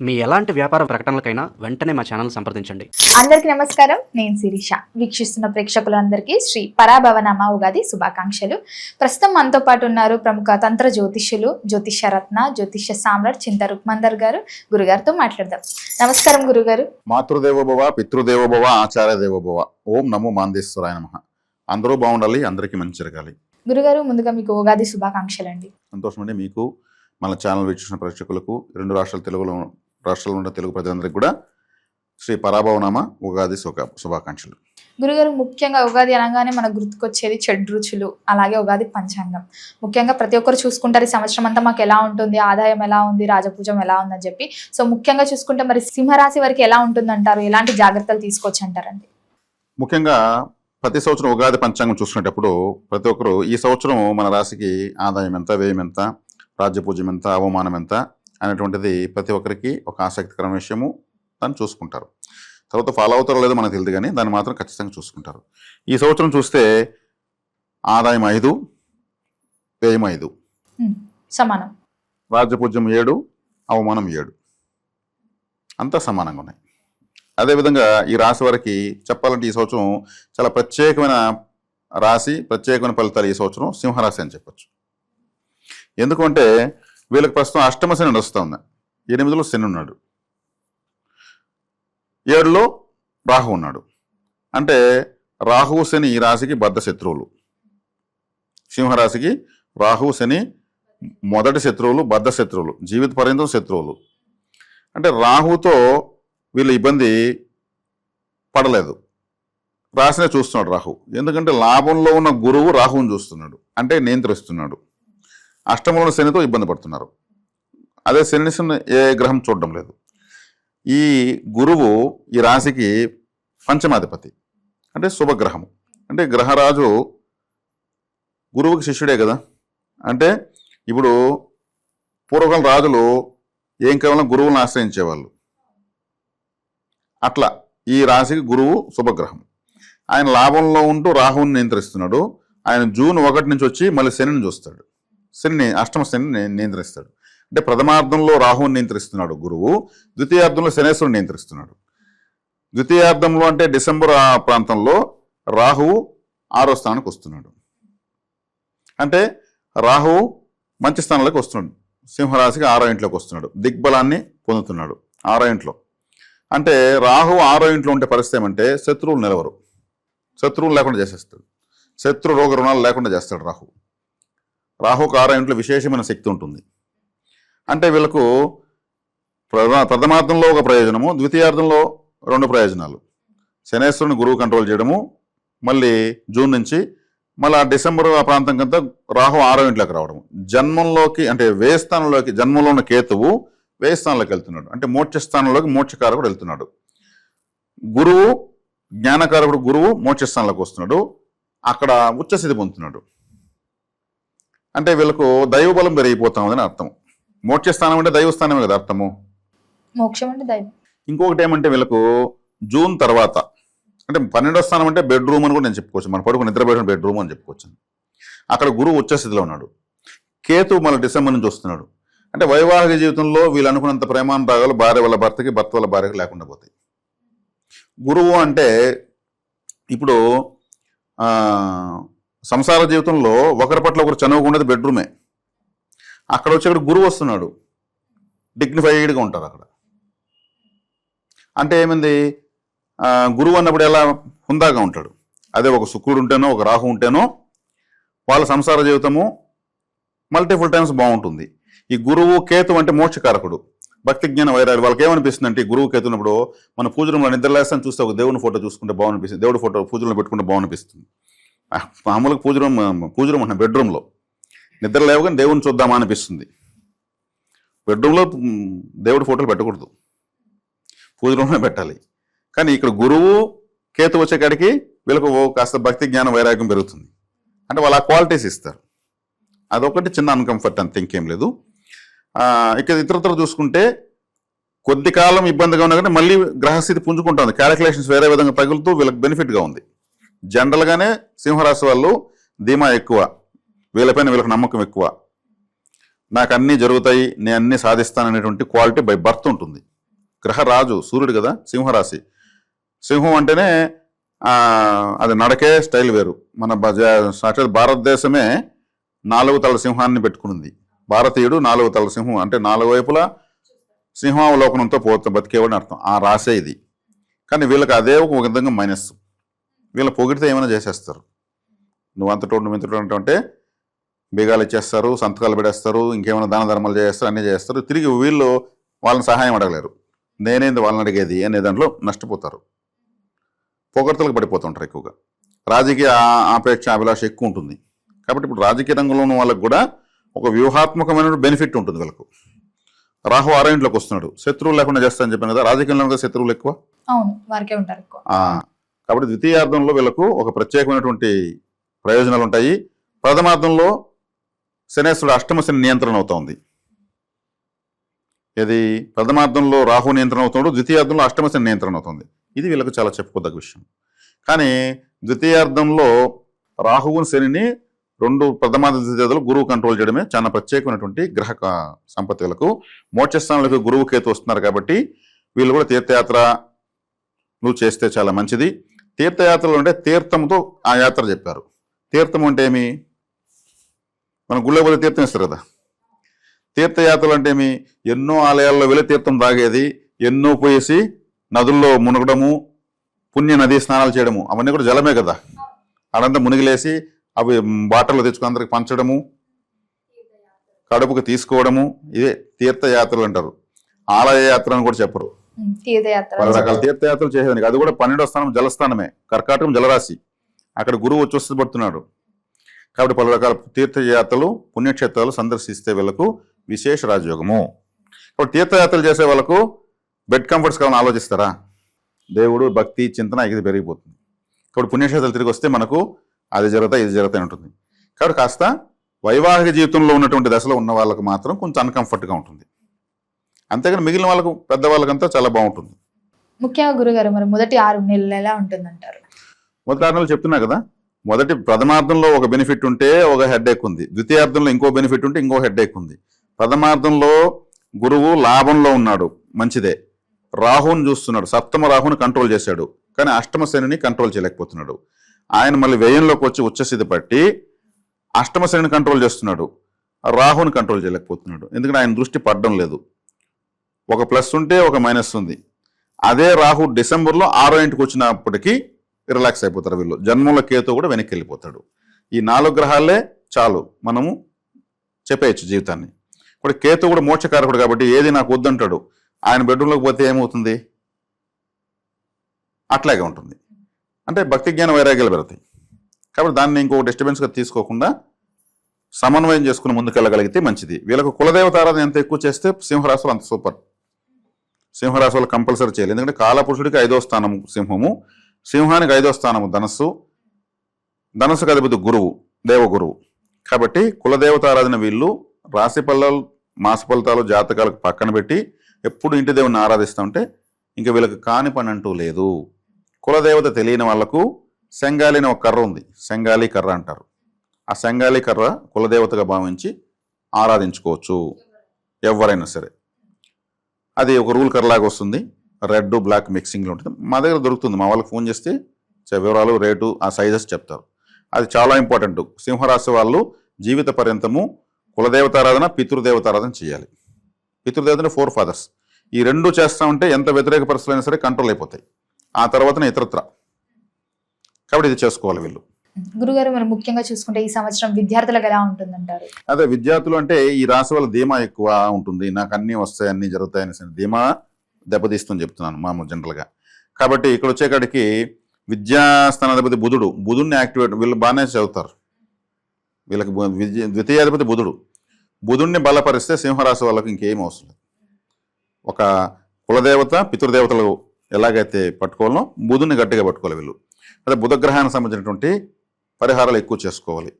మీ ఎలాంటి వ్యాపార ప్రకటనలకైనా వెంటనే మా ఛానల్ సంప్రదించండి. అందరికీ నమస్కారం. నేను శిరీష. వీక్షిస్తున్న ప్రేక్షకులందరికీ శ్రీ పరాభవనామ ఉగాది శుభాకాంక్షలు. ప్రస్తుతం మనతో పాటు ఉన్నారు ప్రముఖ తంత్ర జ్యోతిష్యులు, జ్యోతిష్య రత్న, జ్యోతిష్య సామ్రాట్ చింత రుక్మందర్ గారు. గురుగారితో మాట్లాడదాం. నమస్కారం గురుగారు. మాతృదేవోభవ, పితృదేవోభవ, ఆచార్య దేవోభవ. ఓం నమో మాందేశ్వరాయ నమః. అందరూ బాగుండాలి, అందరికీ మంచి జరగాలి. గురుగారు, ముందుగా మీకు ఉగాది శుభాకాంక్షలు అండి. సంతోషం అండి. మీకు మన ఛానల్ వీక్షిస్తున్న ప్రేక్షకులకు, రెండు రాష్ట్రాల్లో ఉన్న తెలుగు ప్రజలందరికీ కూడా శ్రీ పరాభవనామ ఉగాది శుభాకాంక్షలు. గురుగారు, ముఖ్యంగా ఉగాది అనగానే మనకు గుర్తుకొచ్చేది షడ్రుచులు, అలాగే ఉగాది పంచాంగం. ముఖ్యంగా ప్రతి ఒక్కరు చూసుకుంటారు ఈ సంవత్సరం అంతా మాకు ఎలా ఉంటుంది, ఆదాయం ఎలా ఉంది, రాజపూజం ఎలా ఉందని చెప్పి. సో ముఖ్యంగా చూసుకుంటే మరి సింహరాశి వారికి ఎలా ఉంటుంది అంటారు, ఎలాంటి జాగ్రత్తలు తీసుకోవచ్చు అంటారండి? ముఖ్యంగా ప్రతి సంవత్సరం ఉగాది పంచాంగం చూసుకునేటప్పుడు ప్రతి ఒక్కరు ఈ సంవత్సరం మన రాశికి ఆదాయం ఎంత, వ్యయం ఎంత, రాజ్యపూజ్యం ఎంత, అవమానం ఎంత అనేటువంటిది ప్రతి ఒక్కరికి ఒక ఆసక్తికరమైన విషయము. దాన్ని చూసుకుంటారు. తర్వాత ఫాలో అవుతారో లేదో మనకు తెలియదు, కానీ దాన్ని మాత్రం ఖచ్చితంగా చూసుకుంటారు. ఈ సంవత్సరం చూస్తే ఆదాయం 5, వ్యయం 5 సమానం, రాజ్యపూజ్యం 7, అవమానం 7, అంతా సమానంగా ఉన్నాయి. అదేవిధంగా ఈ రాశి వారికి చెప్పాలంటే ఈ సంవత్సరం చాలా ప్రత్యేకమైన రాశి, ప్రత్యేకమైన ఫలితాలు ఈ సంవత్సరం సింహరాశి అని చెప్పచ్చు. ఎందుకంటే వీళ్ళకి ప్రస్తుతం అష్టమ శని నడుస్తూ ఉంది. 8లో శని ఉన్నాడు, 7లో రాహు ఉన్నాడు. అంటే రాహు శని ఈ రాశికి బద్ధ శత్రువులు. సింహరాశికి రాహు శని మొదటి శత్రువులు, బద్ధ శత్రువులు, జీవిత పర్యంతం శత్రువులు. అంటే రాహుతో వీళ్ళు ఇబ్బంది పడలేదు, రాశినే చూస్తున్నాడు రాహు. ఎందుకంటే లాభంలో ఉన్న గురువు రాహుని చూస్తున్నాడు, అంటే నియంత్రిస్తున్నాడు. అష్టమంలో శనితో ఇబ్బంది పడుతున్నారు. అదే శని ఏ గ్రహం చూడడం లేదు. ఈ గురువు ఈ రాశికి పంచమాధిపతి, అంటే శుభగ్రహము. అంటే గ్రహరాజు గురువుకి శిష్యుడే కదా. అంటే ఇప్పుడు పూర్వకాల రాజులు ఏం కేవలం గురువులను ఆశ్రయించేవాళ్ళు. అట్లా ఈ రాశికి గురువు శుభగ్రహం. ఆయన లాభంలో ఉంటూ రాహువుని నియంత్రిస్తున్నాడు. ఆయన జూన్ 1 నుంచి వచ్చి మళ్ళీ శనిని చూస్తాడు. అష్టమ శనిని నియంత్రిస్తాడు. అంటే ప్రథమార్థంలో రాహువుని నియంత్రిస్తున్నాడు గురువు, ద్వితీయార్థంలో శనేశ్వరుని నియంత్రిస్తున్నాడు. ద్వితీయార్థంలో అంటే డిసెంబర్ ఆ ప్రాంతంలో రాహువు 6వ స్థానానికి వస్తున్నాడు. అంటే రాహువు మంచి స్థానంలోకి వస్తున్నాడు. సింహరాశికి 6వ ఇంట్లోకి వస్తున్నాడు, దిగ్బలాన్ని పొందుతున్నాడు 6వ ఇంట్లో. అంటే రాహువు 6వ ఇంట్లో ఉంటే పరిస్థితి ఏమంటే శత్రువులు నిలవరు, శత్రువులు లేకుండా చేసేస్తాడు. శత్రు రోగ రుణాలు లేకుండా చేస్తాడు రాహు. రాహుకు 6వ ఇంట్లో విశేషమైన శక్తి ఉంటుంది. అంటే వీళ్ళకు ప్రథమార్థంలో ఒక ప్రయోజనము, ద్వితీయార్థంలో 2 ప్రయోజనాలు. శనేశ్వరుని గురువు కంట్రోల్ చేయడము, మళ్ళీ జూన్ నుంచి మళ్ళీ డిసెంబర్ ఆ ప్రాంతం కంతా రాహు 6వ ఇంట్లోకి రావడము. జన్మంలోకి అంటే వ్యయస్థానంలోకి, జన్మంలో ఉన్న కేతువు వ్యయస్థానంలోకి వెళ్తున్నాడు. అంటే మోక్షస్థానంలోకి మోక్షకారకుడు వెళ్తున్నాడు. గురువు జ్ఞానకారకుడు గురువు మోక్షస్థానంలోకి వస్తున్నాడు, అక్కడ ఉచ్చస్థితి పొందుతున్నాడు. అంటే వీళ్ళకు దైవబలం పెరిగిపోతామని అర్థం. మోక్షస్థానం అంటే దైవస్థానమే కదా అర్థము. మోక్షం అంటే దైవం. ఇంకొకటి ఏమంటే వీళ్ళకు జూన్ తర్వాత అంటే 12వ స్థానం అంటే బెడ్రూమ్ అని కూడా నేను చెప్పుకోవచ్చు. మన పడుకు నిద్రపోయిన బెడ్రూమ్ అని చెప్పుకోవచ్చు. అక్కడ గురువు ఉచ్చస్థితిలో ఉన్నాడు. కేతు మళ్ళీ డిసెంబర్ నుంచి వస్తున్నాడు. అంటే వైవాహిక జీవితంలో వీళ్ళు అనుకున్నంత ప్రేమానురాగాలు భార్య వాళ్ళ భర్తకి, భర్త వాళ్ళ భార్యకి లేకుండా పోతాయి. గురువు అంటే ఇప్పుడు సంసార జీవితంలో ఒకరి పట్ల ఒకరు చనువుకునేది బెడ్రూమే. అక్కడ వచ్చి గురువు వస్తున్నాడు, డిగ్నిఫైడ్గా ఉంటారు అక్కడ. అంటే ఏమైంది, గురువు అన్నప్పుడు ఎలా హుందాగా ఉంటాడు. అదే ఒక శుక్రుడు ఉంటేనో ఒక రాహు ఉంటేనో వాళ్ళ సంసార జీవితము మల్టిపుల్ టైమ్స్ బాగుంటుంది. ఈ గురువు కేతు అంటే మోక్షకారకుడు, భక్తి జ్ఞాన వైరాగ్యం. వాళ్ళకి ఏమనిపిస్తుంది అంటే గురువు కేతు ఉన్నప్పుడు మన పూజలో నిద్రలేస్తాను చూస్తే ఒక దేవుని ఫోటో చూసుకుంటే బాగునిపిస్తుంది, దేవుడి ఫోటో పూజలో పెట్టుకుంటే బాగునిపిస్తుంది. మామూలుగా పూజరూమ్ అంటే బెడ్రూమ్లో నిద్ర లేవగానే దేవుని చూద్దామా అనిపిస్తుంది. బెడ్రూమ్లో దేవుడి ఫోటోలు పెట్టకూడదు, పూజ రూమ్లో పెట్టాలి. కానీ ఇక్కడ గురువు కేతు వచ్చే కాడికి వీళ్ళకు కాస్త భక్తి జ్ఞానం వైరాగ్యం పెరుగుతుంది. అంటే వాళ్ళు ఆ క్వాలిటీస్ ఇస్తారు. అదొకటి చిన్న అన్కంఫర్ట్, అంత ఇంకేం లేదు. ఇక ఇతరత్ర చూసుకుంటే కొద్ది కాలం ఇబ్బందిగా ఉన్నా కానీ మళ్ళీ గ్రహస్థితి పుంజుకుంటుంది. క్యాలిక్యులేషన్స్ వేరే విధంగా తగులుతూ వీళ్ళకి బెనిఫిట్గా ఉంది. జనరల్గానే సింహరాశి వాళ్ళు ధీమా ఎక్కువ, వీళ్ళపైన వీళ్ళకి నమ్మకం ఎక్కువ. నాకు అన్నీ జరుగుతాయి, నేను అన్నీ సాధిస్తాననేటువంటి క్వాలిటీ బై బర్త్ ఉంటుంది. గ్రహరాజు సూర్యుడు కదా, సింహరాశి. సింహం అంటేనే అది నడకే స్టైల్ వేరు. మన సాక్షాత్ భారతదేశమే 4 తల సింహాన్ని పెట్టుకునింది. భారతీయుడు 4 తల సింహం అంటే 4 వైపులా సింహావలోకనంతో బతికేవాడిని అర్థం. ఆ రాసే ఇది. కానీ వీళ్ళకి అదే ఒక విధంగా మైనస్. వీళ్ళ పొగిడితే ఏమైనా చేసేస్తారు. నువ్వు అంతటోడు నువ్వు ఇంతటోడు అంటే బీగాలు ఇచ్చేస్తారు, సంతకాలు పెడేస్తారు, ఇంకేమైనా దాన ధర్మాలు చేస్తారు, అన్నీ చేస్తారు. తిరిగి వీళ్ళు వాళ్ళని సహాయం అడగలేరు. నేనేంది వాళ్ళని అడిగేది అనే దాంట్లో నష్టపోతారు. పొగడ్తలకు పడిపోతుంటారు ఎక్కువగా. రాజకీయ ఆపేక్ష అభిలాష ఎక్కువ ఉంటుంది. కాబట్టి ఇప్పుడు రాజకీయ రంగంలో ఉన్న వాళ్ళకు కూడా ఒక వ్యూహాత్మకమైన బెనిఫిట్ ఉంటుంది వీళ్ళకు. రాహు 6వ ఇంట్లోకి వస్తున్నాడు, శత్రువులు లేకుండా చేస్తానని చెప్పాను కదా. రాజకీయంలో శత్రువులు ఎక్కువ, అవును, వారికే ఉంటారు ఎక్కువ. కాబట్టి ద్వితీయార్థంలో వీళ్ళకు ఒక ప్రత్యేకమైనటువంటి ప్రయోజనాలు ఉంటాయి. ప్రథమార్థంలో శనేశ్వరుడు అష్టమ శని నియంత్రణ అవుతోంది. ఇది ప్రథమార్థంలో రాహు నియంత్రణ అవుతున్నాడు, ద్వితీయార్థంలో అష్టమ శని నియంత్రణ అవుతుంది. ఇది వీళ్ళకు చాలా చెప్పుకోదగ్గ విషయం. కానీ ద్వితీయార్థంలో రాహువుని శనిని 2 ప్రథమార్థ ద్వితీయార్థాలు గురువు కంట్రోల్ చేయడమే చాలా ప్రత్యేకమైనటువంటి గ్రహ సంపత్తి. వీళ్ళకు మోక్షస్థానంలోకి గురువు కేతు వస్తున్నారు కాబట్టి వీళ్ళు కూడా తీర్థయాత్రలు చేస్తే చాలా మంచిది. తీర్థయాత్రలు అంటే తీర్థంతో ఆ యాత్ర చెప్పారు. తీర్థం అంటే ఏమి? మన గుళ్ళో పోతే తీర్థం ఇస్తారు కదా. తీర్థయాత్రలు అంటే ఏమి? ఎన్నో ఆలయాల్లో వెళ్ళి తీర్థం తాగేది, ఎన్నో పోయేసి నదుల్లో మునగడము, పుణ్య నదీ స్నానాలు చేయడము, అవన్నీ కూడా జలమే కదా. అడంతా మునిగిలేసి అవి బాటల్లో తెచ్చుకుని అందరికి పంచడము, కడుపుకు తీసుకోవడము, ఇదే తీర్థయాత్రలు అంటారు. ఆలయ యాత్ర అని కూడా చెప్పరు. పలు రకాల తీర్థయాత్రలు చేసేదానికి. అది కూడా 12వ స్థానం జలస్థానమే, కర్కాటకం జలరాశి. అక్కడ గురువు వచ్చి పడుతున్నాడు. కాబట్టి పలు రకాల తీర్థయాత్రలు పుణ్యక్షేత్రాలు సందర్శిస్తే వీళ్ళకు విశేష రాజయోగము. కాబట్టి తీర్థయాత్రలు చేసే వాళ్ళకు బెడ్ కంఫర్ట్స్ కావాలని ఆలోచిస్తారా? దేవుడు భక్తి చింతన ఇది పెరిగిపోతుంది. కాబట్టి పుణ్యక్షేత్రాలు తిరిగి వస్తే మనకు అది జరుగుతాయి ఇది జరుగుతాయి ఉంటుంది. కాబట్టి కాస్త వైవాహిక జీవితంలో ఉన్నటువంటి దశలో ఉన్న వాళ్ళకు మాత్రం కొంచెం అన్కంఫర్ట్గా ఉంటుంది. అంతేగాని మిగిలిన వాళ్ళకు పెద్దవాళ్ళకంతా చాలా బాగుంటుంది. ముఖ్యంగా గురుగారు మరి మొదటి 6 నెలలు ఎలా ఉంటుందంటారు? మొదటి 6 నెలలు చెప్తున్నా కదా. మొదటి ప్రథమార్థంలో ఒక బెనిఫిట్ ఉంటే ఒక హెడ్ఏక్ ఉంది, ద్వితీయార్థంలో ఇంకో బెనిఫిట్ ఉంటే ఇంకో హెడ్ఏక్ ఉంది. ప్రథమార్థంలో గురువు లాభంలో ఉన్నాడు, మంచిదే. రాహుని చూస్తున్నాడు, సప్తమ రాహుని కంట్రోల్ చేశాడు. కానీ అష్టమ శనిని కంట్రోల్ చేయలేకపోతున్నాడు. ఆయన మళ్ళీ వ్యయంలోకి వచ్చి ఉచ్చస్థితి పట్టి అష్టమ శనిని కంట్రోల్ చేస్తున్నాడు, రాహుని కంట్రోల్ చేయలేకపోతున్నాడు. ఎందుకంటే ఆయన దృష్టి పడడం లేదు. ఒక ప్లస్ ఉంటే ఒక మైనస్ ఉంది. అదే రాహు డిసెంబర్లో 6వ ఇంటికి వచ్చినప్పటికీ రిలాక్స్ అయిపోతారు వీళ్ళు. జన్మంలో కేతు కూడా వెనక్కి వెళ్ళిపోతాడు. ఈ 4 గ్రహాలే చాలు మనము చెప్పేయచ్చు జీవితాన్ని. ఇప్పుడు కేతు కూడా మోక్షకారకుడు కాబట్టి ఏది నాకు వద్దంటాడు. ఆయన బెడ్రూమ్లోకి పోతే ఏమవుతుంది? అట్లాగే ఉంటుంది. అంటే భక్తి జ్ఞాన వైరాగ్యాలు పెడతాయి. కాబట్టి దాన్ని ఇంకో డిస్టర్బెన్స్గా తీసుకోకుండా సమన్వయం చేసుకుని ముందుకెళ్ళగలిగితే మంచిది. వీళ్ళకు కులదేవత ఆరాధన ఎంత ఎక్కువ చేస్తే సింహరాశులు అంత సూపర్. సింహరాశులు కంపల్సరీ చేయాలి. ఎందుకంటే కాలపురుషుడికి 5వ స్థానం సింహము, సింహానికి 5వ స్థానము ధనస్సు, ధనస్సుకు అధిపతి గురువు, దేవగురువు. కాబట్టి కులదేవత ఆరాధన వీళ్ళు రాశి ఫలాలు మాస ఫలితాలు జాతకాలకు పక్కన పెట్టి ఎప్పుడు ఇంటి దేవుని ఆరాధిస్తూ ఉంటే ఇంకా వీళ్ళకి కాని పని అంటూ లేదు. కులదేవత తెలియని వాళ్లకు శంగాలి అనే ఒక కర్ర ఉంది, శంగాలి కర్ర అంటారు. ఆ శంగాలి కర్ర కులదేవతగా భావించి ఆరాధించుకోవచ్చు ఎవరైనా సరే. అది ఒక రూల్ కర్రలాగా వస్తుంది, రెడ్ బ్లాక్ మిక్సింగ్లో ఉంటుంది. మా దగ్గర దొరుకుతుంది. మా వాళ్ళకి ఫోన్ చేస్తే వివరాలు రేటు ఆ సైజెస్ చెప్తారు. అది చాలా ఇంపార్టెంట్. సింహరాశి వాళ్ళు జీవిత పర్యంతము కులదేవతారాధన పితృదేవతారాధన చేయాలి. పితృదేవతని 4 ఫాదర్స్ ఈ 2 చేస్తూ ఉంటే ఎంత వ్యతిరేక పరిస్థితులు అయినా సరే కంట్రోల్ అయిపోతాయి. ఆ తర్వాతనే ఇతరత్ర. కాబట్టి ఇది చేసుకోవాలి వీళ్ళు. గురుగారు మరి ముఖ్యంగా చూసుకుంటే ఈ సంవత్సరం విద్యార్థులకు ఎలా ఉంటుందంటారు? అదే విద్యార్థులు అంటే ఈ రాశి వాళ్ళ ధీమా ఎక్కువ ఉంటుంది. నాకు అన్నీ వస్తాయి అన్నీ జరుగుతాయని ధీమా దెబ్బతీస్తుందని చెప్తున్నాను మామూలు జనరల్గా. కాబట్టి ఇక్కడ వచ్చేకాడికి విద్యాస్థానాధిపతి బుధుడిని యాక్టివేట్ వీళ్ళు బాగానే చదువుతారు. వీళ్ళకి ద్వితీయాధిపతి బుధుడిని బలపరిస్తే సింహరాశి వాళ్ళకి ఇంకేం అవసరం లేదు. ఒక కులదేవత పితృదేవతలు ఎలాగైతే పట్టుకోవాలో బుధుడిని గట్టిగా పట్టుకోవాలి వీళ్ళు. అదే బుధగ్రహానికి సంబంధించినటువంటి పరిహారాలు ఎక్కువ చేసుకోవాలి.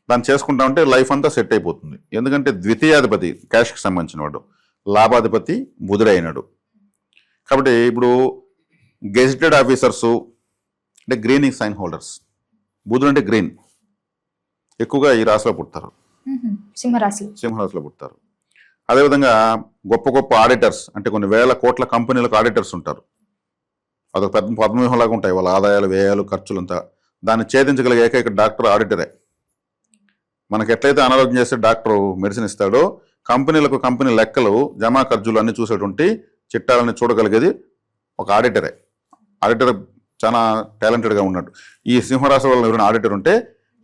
దాన్ని చేసుకుంటా ఉంటే లైఫ్ అంతా సెట్ అయిపోతుంది. ఎందుకంటే ద్వితీయాధిపతి క్యాష్కి సంబంధించిన వాడు, లాభాధిపతి బుధుడు అయినాడు. కాబట్టి ఇప్పుడు గెజిటెడ్ ఆఫీసర్సు అంటే గ్రీన్ సైన్ హోల్డర్స్, బుధుడు అంటే గ్రీన్ ఎక్కువగా ఈ రాశిలో పుడతారు, సింహరాశిలో పుడతారు. అదేవిధంగా గొప్ప గొప్ప ఆడిటర్స్, అంటే కొన్ని వేల కోట్ల కంపెనీలకు ఆడిటర్స్ ఉంటారు. అదొక పెద్ద పద్మవ్యూహంలాగా ఉంటాయి వాళ్ళ ఆదాయాలు, వ్యయాలు, ఖర్చులంతా. దాన్ని ఛేదించగలిగే ఏకైక డాక్టర్ ఆడిటరే. మనకి ఎట్లయితే అనారోగ్యం చేస్తే డాక్టర్ మెడిసిన్ ఇస్తాడో, కంపెనీలకు కంపెనీ లెక్కలు, జమా ఖర్చులు అన్ని చూసేటువంటి చిట్టాలని చూడగలిగేది ఒక ఆడిటరే. ఆడిటర్ చాలా టాలెంటెడ్గా ఉన్నాడు. ఈ సింహరాశి వాళ్ళు ఎవరైనా ఆడిటర్ ఉంటే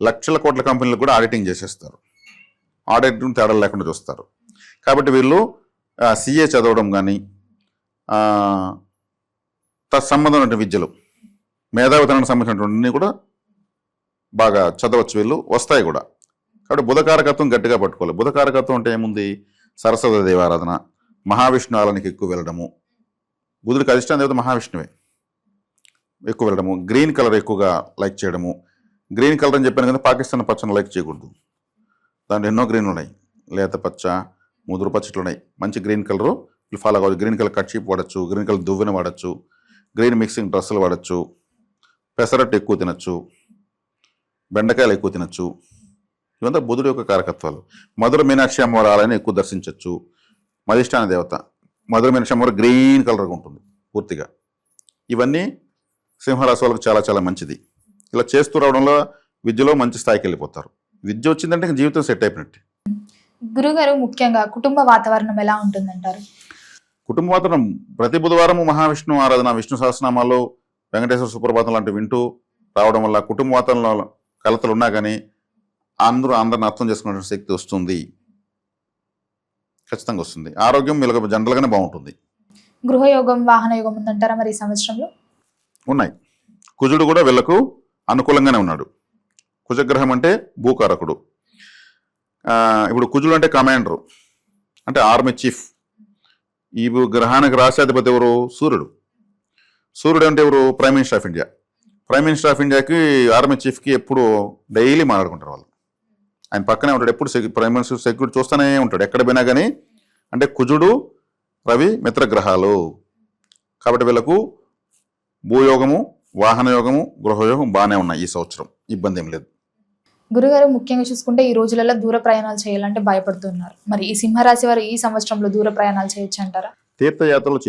లక్షల కోట్ల కంపెనీలకు కూడా ఆడిటింగ్ చేసేస్తారు. ఆడిటింగ్ తేడాలు లేకుండా చూస్తారు. కాబట్టి వీళ్ళు సిఏ చదవడం కానీ, తత్సంబంధమైన విద్యలు, మేధావితనానికి సంబంధించినటువంటి కూడా బాగా చదవచ్చు, వీళ్ళు వస్తాయి కూడా. కాబట్టి బుధకారకత్వం గట్టిగా పట్టుకోవాలి. బుధకారకత్వం అంటే ఏముంది? సరస్వతి దేవారాధన, మహావిష్ణు ఆలయానికి ఎక్కువ వెళ్ళడము, బుధుడికి అధిష్టాన దేవత మహావిష్ణువే, ఎక్కువ వెళ్ళడము, గ్రీన్ కలర్ ఎక్కువగా లైక్ చేయడము. గ్రీన్ కలర్ అని చెప్పాను కదా, పాకిస్తాన్ పచ్చని లైక్ చేయకూడదు. దాంట్లో ఎన్నో గ్రీన్లు ఉన్నాయి, లేత పచ్చ, ముదురు పచ్చ ఇట్లా ఉన్నాయి. మంచి గ్రీన్ కలరు ఫాలో కావచ్చు. గ్రీన్ కలర్ కట్ షీప్ వాడచ్చు, గ్రీన్ కలర్ దువ్వెన వాడచ్చు, గ్రీన్ మిక్సింగ్ డ్రెస్సులు వాడచ్చు, పెసరట్టు ఎక్కువ తినచ్చు, బెండకాయలు ఎక్కువ తినచ్చు. ఇవంతా బుధుడు యొక్క కారకత్వాలు. మధుర మీనాక్షి అమ్మవారి ఆలయాన్ని ఎక్కువ దర్శించవచ్చు. మధిష్టాన దేవత మధుర మీనాక్షి అమ్మవారు గ్రీన్ కలర్గా ఉంటుంది పూర్తిగా. ఇవన్నీ సింహరాశి వాళ్ళకి చాలా చాలా మంచిది. ఇలా చేస్తూ రావడంలో విద్యలో మంచి స్థాయికి వెళ్ళిపోతారు. విద్య వచ్చిందంటే ఇంక జీవితం సెట్ అయిపోయినట్టు. గురుగారు, ముఖ్యంగా కుటుంబ వాతావరణం ఎలా ఉంటుందంటారు? కుటుంబ వాతావరణం ప్రతి బుధవారం మహావిష్ణు ఆరాధన, విష్ణు సహస్రనామాలు, వెంకటేశ్వర సుప్రభాతం లాంటివి వింటూ రావడం వల్ల కుటుంబ వాతావరణంలో కలతలు ఉన్నా కానీ అందరిని అర్థం చేసుకునే శక్తి వస్తుంది, ఖచ్చితంగా వస్తుంది. ఆరోగ్యం వీళ్ళకి జనరల్గానే బాగుంటుంది. గృహయోగం, వాహన యోగం ఉందంటారా మరి ఈ సంవత్సరంలో? ఉన్నాయి. కుజుడు కూడా వీళ్ళకు అనుకూలంగానే ఉన్నాడు. కుజగ్రహం అంటే భూకారకుడు. ఇప్పుడు కుజుడు అంటే కమాండరు, అంటే ఆర్మీ చీఫ్. ఈ గ్రహానికి రాష్ట్రాధిపతి ఎవరు? సూర్యుడు. సూర్యుడు అంటే ఎవరు? Prime minister of India. Prime minister of ఇండియాకి ఆర్మీ చీఫ్కి ఎప్పుడు డైలీ మాట్లాడుకుంటారు వాళ్ళు. ఆయన పక్కనే ఉంటాడు, ఎప్పుడు ప్రైమ్ మినిస్టర్ సెక్యూరిటీ చూస్తూనే ఉంటాడు ఎక్కడ పోయినా కానీ. అంటే కుజుడు, రవి మిత్రగ్రహాలు. కాబట్టి వీళ్ళకు భూయోగము, వాహన యోగము, గృహయోగం బాగానే ఉన్నాయి ఈ సంవత్సరం, ఇబ్బంది ఏం లేదు. గురుగారు, ముఖ్యంగా చూసుకుంటే ఈ రోజులలో దూర ప్రయాణాలు చేయాలంటే భయపడుతున్నారు. మరి ఈ సింహరాశి వారు ఈ సంవత్సరంలో దూర ప్రయాణాలు చేయొచ్చు అంటారా? తీర్థయాత్రలు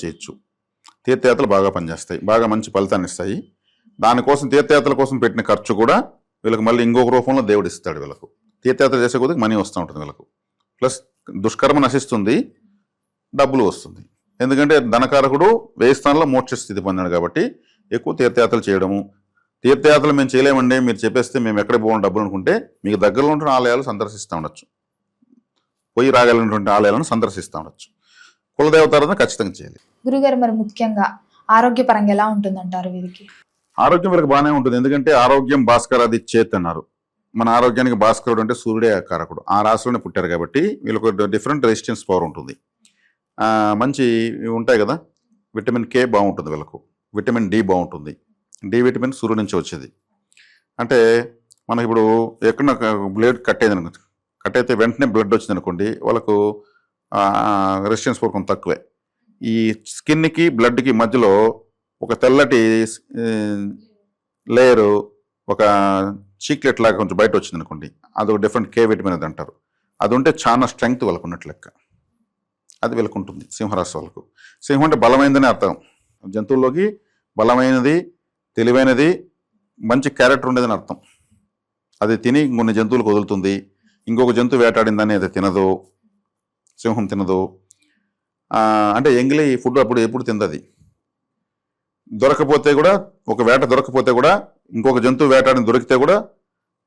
చేయొచ్చు. తీర్థయాత్రలు బాగా పనిచేస్తాయి, బాగా మంచి ఫలితాన్ని ఇస్తాయి. దానికోసం తీర్థయాత్రల కోసం పెట్టిన ఖర్చు కూడా వీళ్ళకి మళ్ళీ ఇంకొక రూపంలో దేవుడు ఇస్తాడు. వీళ్ళకు తీర్థయాత్ర చేసే కొద్దిగా మనీ వస్తూ ఉంటుంది వీళ్ళకు. ప్లస్ దుష్కర్మ నశిస్తుంది, డబ్బులు వస్తుంది. ఎందుకంటే ధనకారకుడు వ్యయ స్థానంలో మోక్ష స్థితి పొందాడు కాబట్టి ఎక్కువ తీర్థయాత్రలు చేయడము. తీర్థయాత్రలు మేము చేయలేమండి, మీరు చెప్పేస్తే మేము ఎక్కడ పోవడం డబ్బులు అనుకుంటే మీకు దగ్గరలో ఉంటున్న ఆలయాలు సందర్శిస్తూ ఉండొచ్చు, పోయి రాగలిగినటువంటి ఆలయాలను సందర్శిస్తూ ఉండొచ్చు. కులదేవతారాధన ఖచ్చితంగా చేయాలి. గురుగారు, మరి ముఖ్యంగా ఆరోగ్యపరంగా ఎలా ఉంటుందంటారు వీరికి? ఆరోగ్యం వీళ్ళకి బాగానే ఉంటుంది. ఎందుకంటే ఆరోగ్యం భాస్కరాది చేత్ అన్నారు. మన ఆరోగ్యానికి భాస్కరుడు అంటే సూర్యుడే కారకుడు. ఆ రాశిలోనే పుట్టారు కాబట్టి వీళ్ళకు డిఫరెంట్ రెసిస్టెన్స్ పవర్ ఉంటుంది. మంచి ఉంటాయి కదా, విటమిన్ కే బాగుంటుంది వీళ్ళకు, విటమిన్ డి బాగుంటుంది. డి విటమిన్ సూర్యుడి నుంచి వచ్చేది. అంటే మనకి ఇప్పుడు ఎక్కడ బ్లడ్ కట్ అయితే వెంటనే బ్లడ్ వచ్చింది అనుకోండి, వాళ్ళకు రెసిస్టెన్స్ పవర్ కొంచెం తక్కువే. ఈ స్కిన్కి బ్లడ్కి మధ్యలో ఒక తెల్లటి లేయరు, ఒక చీక్లెట్ లాగా కొంచెం బయట వచ్చింది అనుకోండి, అది ఒక డిఫరెంట్ కే విటమిన్ అది అంటారు. అది ఉంటే చాలా స్ట్రెంగ్త్ వాళ్ళకు ఉన్నట్లు లెక్క. అది వీళ్ళకు ఉంటుంది సింహరాశి వాళ్ళకు. సింహం అంటే బలమైనదని అర్థం. జంతువుల్లోకి బలమైనది, తెలివైనది, మంచి క్యారెక్టర్ ఉండేదని అర్థం. అది తిని కొన్ని జంతువులకు వదులుతుంది, ఇంకొక జంతువు వేటాడిందని అది తినదు, సింహం తినదు. అంటే ఎంగిలి ఫుడ్ అప్పుడు ఎప్పుడు తిందది. దొరకపోతే కూడా, ఒక వేట దొరకపోతే కూడా, ఇంకొక జంతువు వేటాడిని దొరికితే కూడా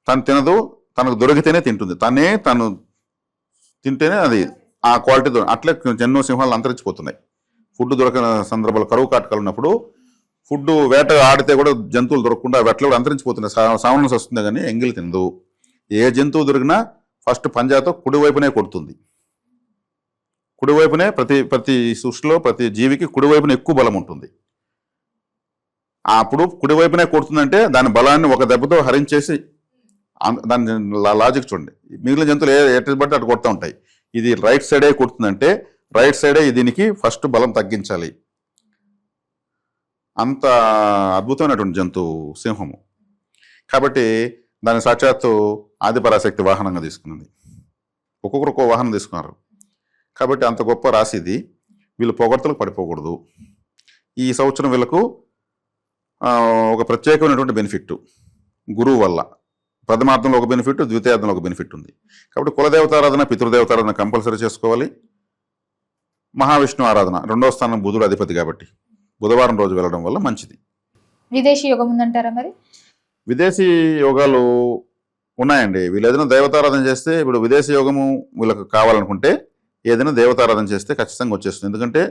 తను తినదు, తనకు దొరికితేనే తింటుంది. తను తింటేనే అది ఆ క్వాలిటీ. అట్లే ఎన్నో సింహాలు అంతరించిపోతున్నాయి. ఫుడ్ దొరకని సందర్భాలు, కరువు కాటకాలు ఉన్నప్పుడు ఫుడ్ వేట ఆడితే కూడా జంతువులు దొరకకుండా వేటలు కూడా అంతరించిపోతున్నాయి. సావనస్ వస్తుంది కానీ ఎంగిలి తినదు. ఏ జంతువు దొరికినా ఫస్ట్ పంజాతో కుడివైపునే కొడుతుంది. కుడివైపునే ప్రతి సృష్టిలో ప్రతి జీవికి కుడివైపున ఎక్కువ బలం ఉంటుంది. అప్పుడు కుడివైపునే కొడుతుందంటే దాని బలాన్ని ఒక దెబ్బతో హరించేసి, దాని లాజిక్ చూడండి. మిగిలిన జంతువులు ఎటు బట్టి అటు కొడుతూ ఉంటాయి. ఇది రైట్ సైడే కొడుతుందంటే రైట్ సైడే దీనికి ఫస్ట్ బలం తగ్గించాలి. అంత అద్భుతమైనటువంటి జంతువు సింహము. కాబట్టి దాని సాక్షాత్తు ఆదిపరాశక్తి వాహనంగా తీసుకున్నది. ఒక్కొక్కరు ఒక్కో వాహనం తీసుకున్నారు. కాబట్టి అంత గొప్ప రాశి ఇది. వీళ్ళు పొగడ్తలకు పడిపోకూడదు. ఈ సంవత్సరం వీళ్ళకు ఒక ప్రత్యేకమైనటువంటి బెనిఫిట్ గురువు వల్ల. ప్రథమార్థంలో ఒక బెనిఫిట్, ద్వితీయార్థంలో ఒక బెనిఫిట్ ఉంది. కాబట్టి కులదేవతారాధన, పితృదేవతారాధన కంపల్సరీ చేసుకోవాలి. మహావిష్ణు ఆరాధన, 2వ స్థానం బుధుడు అధిపతి కాబట్టి బుధవారం రోజు వెళ్ళడం వల్ల మంచిది. విదేశీ యోగం ఉందంటారా మరి? విదేశీ యోగాలు ఉన్నాయండి. వీళ్ళు ఏదైనా దేవతారాధన చేస్తే, ఇప్పుడు విదేశీ యోగము వీళ్ళకి కావాలనుకుంటే ఏదైనా దేవతారాధన చేస్తే ఖచ్చితంగా వచ్చేస్తుంది. ఎందుకంటే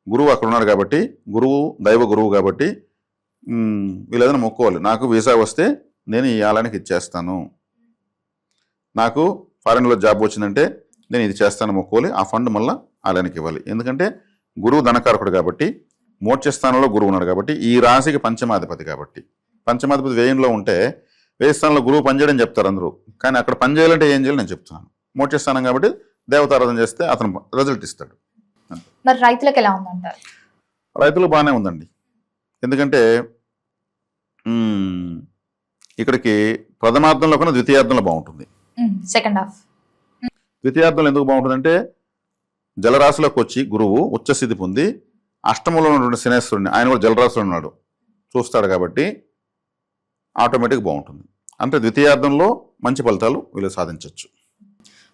గురువు అక్కడ ఉన్నాడు కాబట్టి, గురువు దైవ గురువు కాబట్టి వీళ్ళు ఏదైనా మొక్కోవాలి. నాకు వీసా వస్తే నేను ఈ ఆలయానికి ఇచ్చేస్తాను, నాకు ఫారెన్లో జాబ్ వచ్చిందంటే నేను ఇది చేస్తాను మొక్కోవాలి. ఆ ఫండ్ మళ్ళీ ఆలయానికి ఇవ్వాలి. ఎందుకంటే గురువు ధనకారకుడు కాబట్టి, మోక్ష స్థానంలో గురువు ఉన్నాడు కాబట్టి, ఈ రాశికి పంచమాధిపతి కాబట్టి, పంచమాధిపతి వ్యయంలో ఉంటే వ్యయ స్థానంలో గురువు పనిచేయడం చెప్తారు అందరూ. కానీ అక్కడ పని చేయాలంటే ఏం చేయాలి నేను చెప్తున్నాను. మోక్ష స్థానం కాబట్టి దేవతారాధన చేస్తే అతను రిజల్ట్ ఇస్తాడు. మరి రైతులకు ఎలా ఉందంటారు? రైతులు బాగానే ఉందండి. ఎందుకంటే ఇక్కడికి ప్రథమార్థంలో కన్నా ద్వితీయార్థంలో బాగుంటుంది. Second half. ద్వితీయార్థంలో ఎందుకు బాగుంటుందంటే జలరాశిలోకి వచ్చి గురువు ఉచ్చస్థితి పొంది అష్టమంలో ఉన్నటువంటి శనేశ్వరుని, ఆయన కూడా జలరాశిలో ఉన్నాడు, చూస్తాడు కాబట్టి ఆటోమేటిక్ బాగుంటుంది. అంటే ద్వితీయార్థంలో మంచి ఫలితాలు వీళ్ళు సాధించవచ్చు.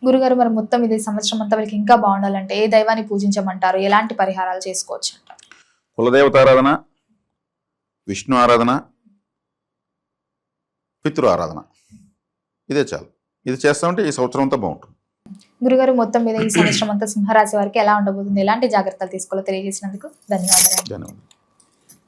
గురుగారు, మరి మొత్తం ఇది సంవత్సరం అంతా వాళ్ళకి ఇంకా బాగుండాలంటే ఏ దైవాన్ని పూజించమంటారు? ఎలాంటి పరిహారాలు చేసుకోవచ్చు అంటారు? కులదేవతారాధన, విష్ణు ఆరాధన, పితృ ఆరాధన, ఇదే చాలు. ఇది చేస్తామంటే ఈ సంవత్సరం అంతా బాగుంటుంది. గురుగారు, మొత్తం మీద ఈ సంవత్సరం అంతా సింహరాశి వారికి ఎలా ఉండబోతుంది, ఎలాంటి జాగ్రత్తలు తీసుకోవాలో తెలియజేసినందుకు ధన్యవాదాలు. ధన్యవాదాలు.